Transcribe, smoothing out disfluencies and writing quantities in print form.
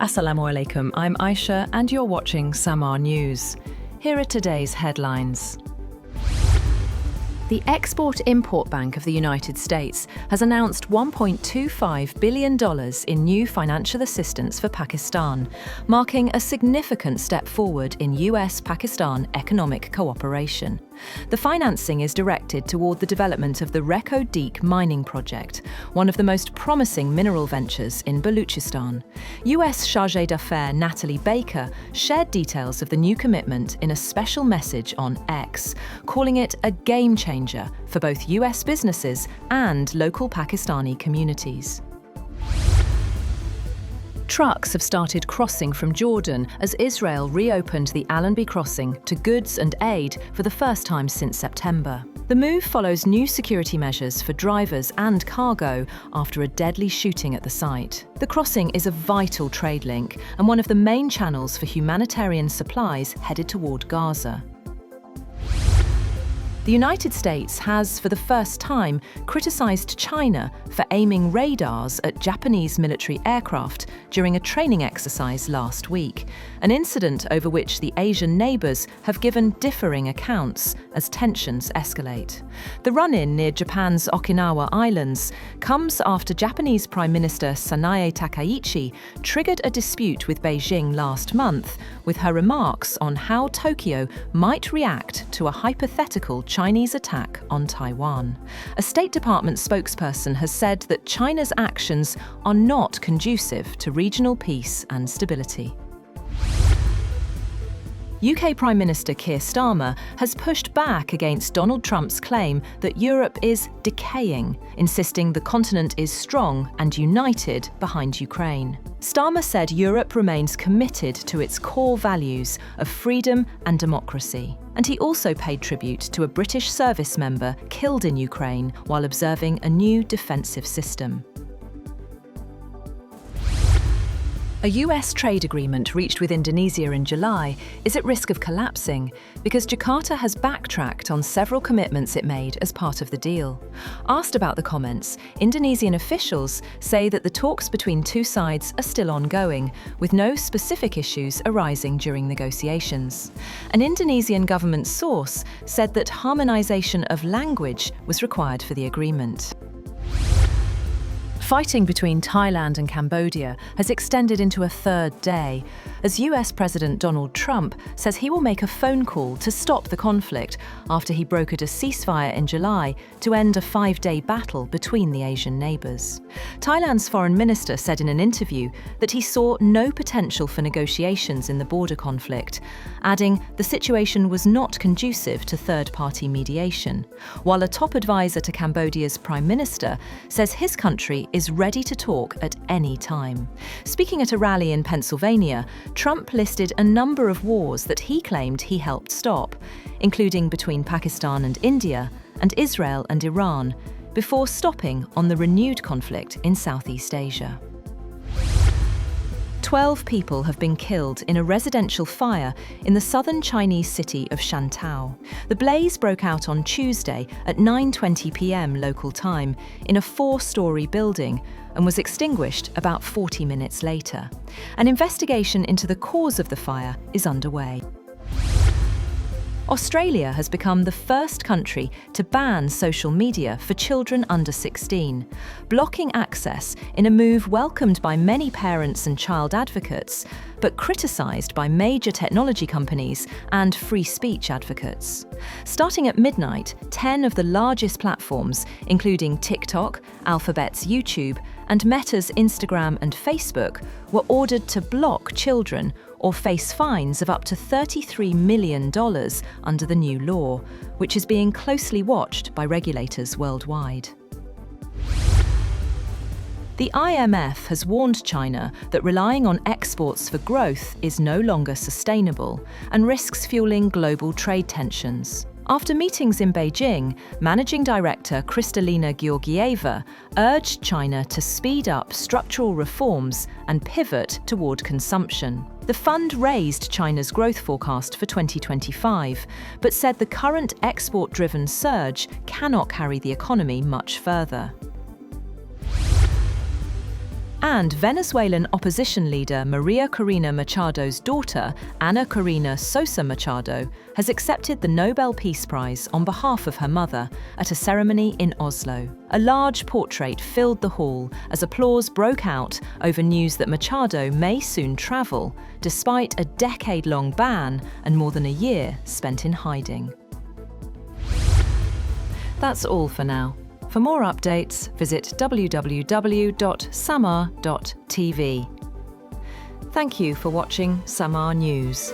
Assalamu alaikum, I'm Aisha and you're watching Samaa News. Here are today's headlines. The Export-Import Bank of the United States has announced $1.25 billion in new financial assistance for Pakistan, marking a significant step forward in US-Pakistan economic cooperation. The financing is directed toward the development of the Reko Diq mining project, one of the most promising mineral ventures in Baluchistan. US Chargé d'Affaires Natalie Baker shared details of the new commitment in a special message on X, calling it a game changer for both US businesses and local Pakistani communities. Trucks have started crossing from Jordan as Israel reopened the Allenby Crossing to goods and aid for the first time since September. The move follows new security measures for drivers and cargo after a deadly shooting at the site. The crossing is a vital trade link and one of the main channels for humanitarian supplies headed toward Gaza. The United States has, for the first time, criticized China for aiming radars at Japanese military aircraft during a training exercise last week, an incident over which the Asian neighbors have given differing accounts as tensions escalate. The run-in near Japan's Okinawa Islands comes after Japanese Prime Minister Sanae Takaichi triggered a dispute with Beijing last month with her remarks on how Tokyo might react to a hypothetical Chinese attack on Taiwan. A State Department spokesperson has said that China's actions are not conducive to regional peace and stability. UK Prime Minister Keir Starmer has pushed back against Donald Trump's claim that Europe is decaying, insisting the continent is strong and united behind Ukraine. Starmer said Europe remains committed to its core values of freedom and democracy. And he also paid tribute to a British service member killed in Ukraine while observing a new defensive system. A US trade agreement reached with Indonesia in July is at risk of collapsing because Jakarta has backtracked on several commitments it made as part of the deal. Asked about the comments, Indonesian officials say that the talks between two sides are still ongoing, with no specific issues arising during negotiations. An Indonesian government source said that harmonization of language was required for the agreement. Fighting between Thailand and Cambodia has extended into a third day, as US President Donald Trump says he will make a phone call to stop the conflict after he brokered a ceasefire in July to end a 5-day battle between the Asian neighbours. Thailand's foreign minister said in an interview that he saw no potential for negotiations in the border conflict, adding the situation was not conducive to third-party mediation, while a top advisor to Cambodia's prime minister says his country is ready to talk at any time. Speaking at a rally in Pennsylvania, Trump listed a number of wars that he claimed he helped stop, including between Pakistan and India and Israel and Iran, before stopping on the renewed conflict in Southeast Asia. 12 people have been killed in a residential fire in the southern Chinese city of Shantou. The blaze broke out on Tuesday at 9:20 p.m. local time in a 4-story building and was extinguished about 40 minutes later. An investigation into the cause of the fire is underway. Australia has become the first country to ban social media for children under 16, blocking access in a move welcomed by many parents and child advocates, but criticised by major technology companies and free speech advocates. Starting at midnight, 10 of the largest platforms, including TikTok, Alphabet's YouTube, and Meta's Instagram and Facebook, were ordered to block children or face fines of up to $33 million under the new law, which is being closely watched by regulators worldwide. The IMF has warned China that relying on exports for growth is no longer sustainable and risks fueling global trade tensions. After meetings in Beijing, Managing Director Kristalina Georgieva urged China to speed up structural reforms and pivot toward consumption. The fund raised China's growth forecast for 2025, but said the current export-driven surge cannot carry the economy much further. And Venezuelan opposition leader Maria Corina Machado's daughter, Ana Corina Sosa Machado, has accepted the Nobel Peace Prize on behalf of her mother at a ceremony in Oslo. A large portrait filled the hall as applause broke out over news that Machado may soon travel, despite a decade-long ban and more than a year spent in hiding. That's all for now. For more updates, visit www.samaa.tv. Thank you for watching Samaa News.